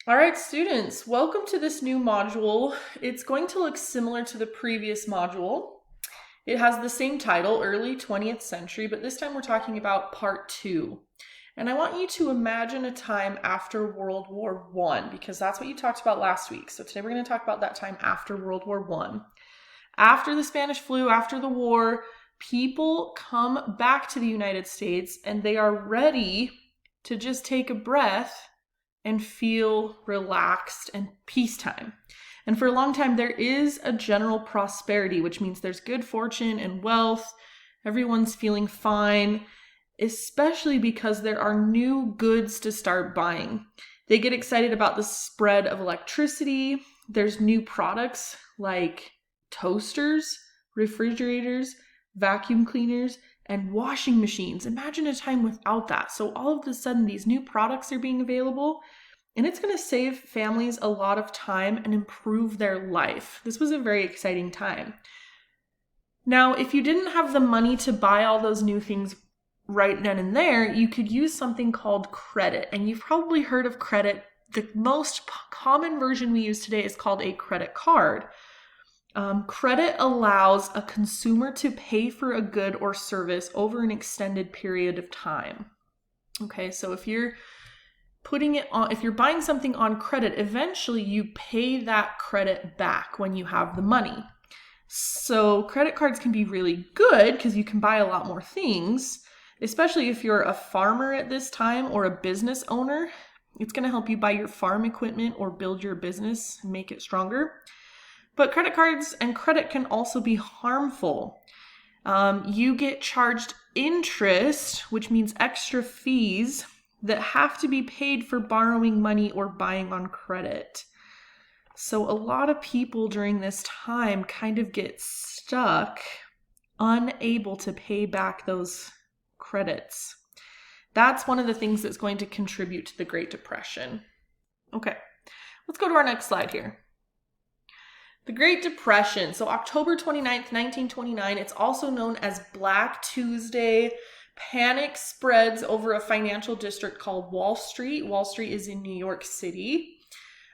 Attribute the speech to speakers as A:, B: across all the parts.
A: All right, students, welcome to this new module. It's going to look similar to the previous module. It has the same title, Early 20th Century, but this time we're talking about part 2. And I want you to imagine a time after World War I, because that's what you talked about last week. So today we're going to talk about that time after World War I. After the Spanish flu, after the war, people come back to the United States and they are ready to just take a breath and feel relaxed and peacetime. And for a long time, there is a general prosperity, which means there's good fortune and wealth. Everyone's feeling fine, especially because there are new goods to start buying. They get excited about the spread of electricity. There's new products like toasters, refrigerators, vacuum cleaners, and washing machines. Imagine a time without that. So all of a sudden, these new products are being available, and it's going to save families a lot of time and improve their life. This was a very exciting time. Now, if you didn't have the money to buy all those new things right then and there, you could use something called credit. And you've probably heard of credit. The most common version we use today is called a credit card. Credit allows a consumer to pay for a good or service over an extended period of time. Okay, so if you're buying something on credit, eventually you pay that credit back when you have the money. So credit cards can be really good because you can buy a lot more things, especially if you're a farmer at this time or a business owner. It's going to help you buy your farm equipment or build your business and make it stronger. But credit cards and credit can also be harmful. You get charged interest, which means extra fees that have to be paid for borrowing money or buying on credit. So a lot of people during this time kind of get stuck, unable to pay back those credits. That's one of the things that's going to contribute to the Great Depression. Okay, let's go to our next slide here. The Great Depression. So October 29th, 1929, it's also known as Black Tuesday. Panic spreads over a financial district called Wall Street. Wall Street is in New York City.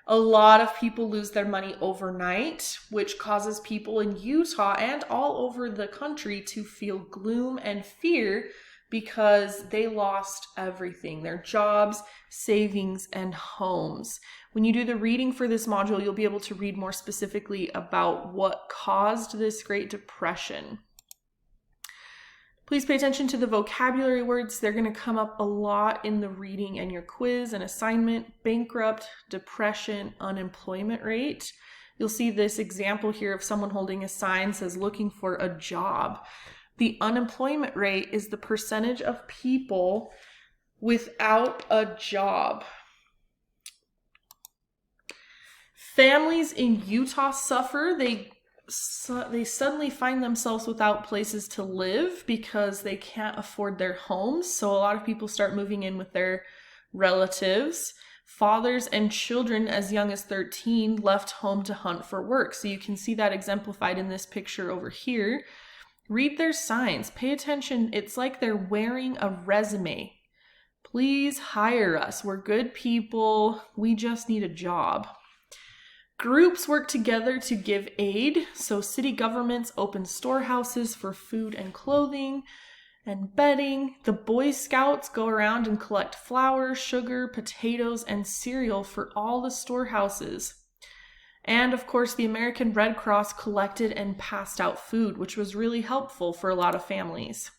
A: A lot of people lose their money overnight, which causes people in Utah and all over the country to feel gloom and fear because they lost everything, their jobs, savings, and homes. When you do the reading for this module, you'll be able to read more specifically about what caused this Great Depression. Please pay attention to the vocabulary words. They're going to come up a lot in the reading and your quiz and assignment. Bankrupt, depression, unemployment rate. You'll see this example here of someone holding a sign that says looking for a job. The unemployment rate is the percentage of people without a job. Families in Utah suffer. They suddenly find themselves without places to live because they can't afford their homes. So a lot of people start moving in with their relatives. Fathers and children as young as 13 left home to hunt for work. So you can see that exemplified in this picture over here. Read their signs. Pay attention. It's like they're wearing a resume. Please hire us. We're good people. We just need a job. Groups work together to give aid. So city governments open storehouses for food and clothing and bedding. The Boy Scouts go around and collect flour, sugar, potatoes, and cereal for all the storehouses. And of course, the American Red Cross collected and passed out food, which was really helpful for a lot of families.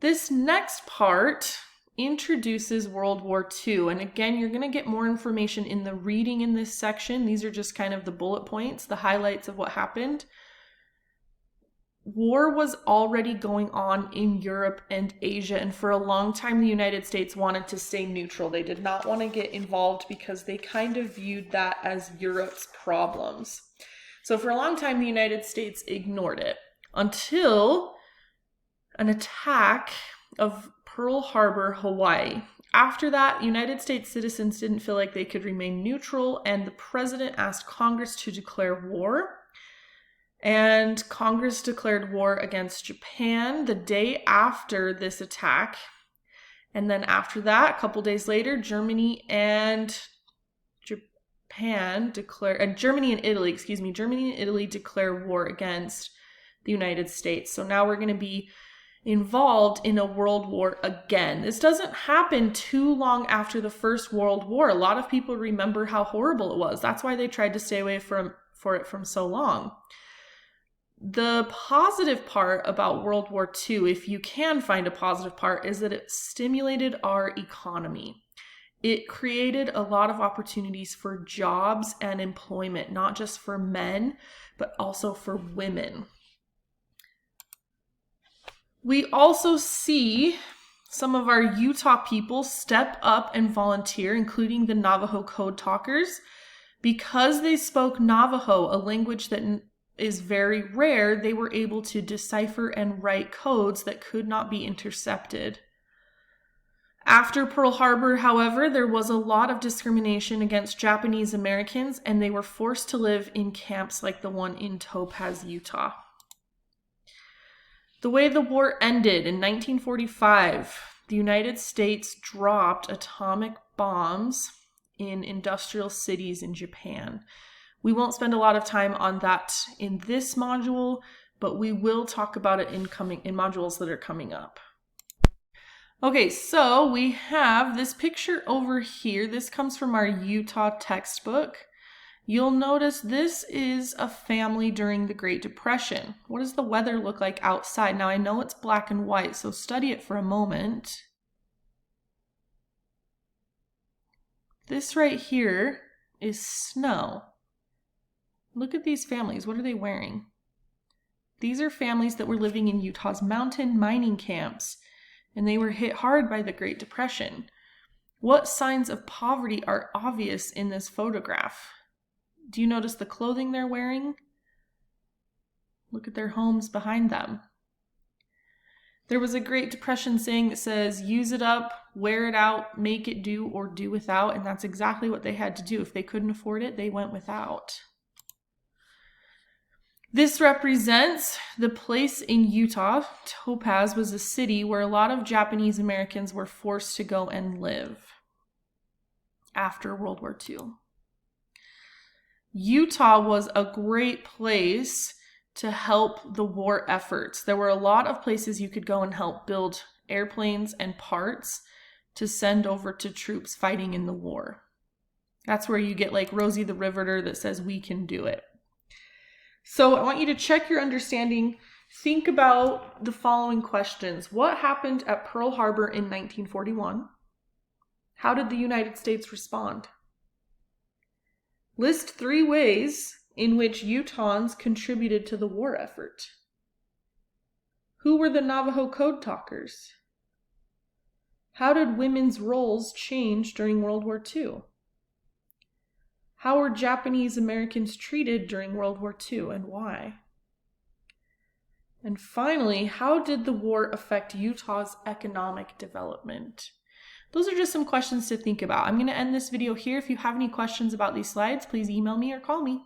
A: This next part introduces World War II. And again, you're going to get more information in the reading in this section. These are just kind of the bullet points, the highlights of what happened. War was already going on in Europe and Asia, and for a long time the United States wanted to stay neutral. They did not want to get involved because they kind of viewed that as Europe's problems. So for a long time the United States ignored it until an attack of Pearl Harbor, Hawaii. After that, United States citizens didn't feel like they could remain neutral, and the president asked Congress to declare war. And Congress declared war against Japan the day after this attack. And then after that, a couple days later, Germany and Italy declare war against the United States. So now we're going to be involved in a world war again. This doesn't happen too long after the First World War. A lot of people remember how horrible it was. That's why they tried to stay away from it from so long. The positive part about World War II, if you can find a positive part, is that it stimulated our economy. It created a lot of opportunities for jobs and employment, not just for men, but also for women. We also see some of our Utah people step up and volunteer, including the Navajo code talkers. Because they spoke Navajo, a language that is very rare, they were able to decipher and write codes that could not be intercepted. After Pearl Harbor, however, there was a lot of discrimination against Japanese Americans, and they were forced to live in camps like the one in Topaz, Utah. The way the war ended in 1945, the United States dropped atomic bombs in industrial cities in Japan. We won't spend a lot of time on that in this module, but we will talk about it in modules that are coming up. Okay, so we have this picture over here. This comes from our Utah textbook. You'll notice this is a family during the Great Depression. What does the weather look like outside? Now I know it's black and white, so study it for a moment. This right here is snow. Look at these families. What are they wearing? These are families that were living in Utah's mountain mining camps, and they were hit hard by the Great Depression. What signs of poverty are obvious in this photograph? Do you notice the clothing they're wearing? Look at their homes behind them. There was a Great Depression saying that says, use it up, wear it out, make it do, or do without, and that's exactly what they had to do. If they couldn't afford it, they went without. This represents the place in Utah. Topaz was a city where a lot of Japanese Americans were forced to go and live after World War II. Utah was a great place to help the war efforts. There were a lot of places you could go and help build airplanes and parts to send over to troops fighting in the war. That's where you get like Rosie the Riveter that says, we can do it. So I want you to check your understanding. Think about the following questions. What happened at Pearl Harbor in 1941? How did the United States respond? List 3 ways in which Utahns contributed to the war effort. Who were the Navajo code talkers? How did women's roles change during World War II? How were Japanese Americans treated during World War II and why? And finally, how did the war affect Utah's economic development? Those are just some questions to think about. I'm going to end this video here. If you have any questions about these slides, please email me or call me.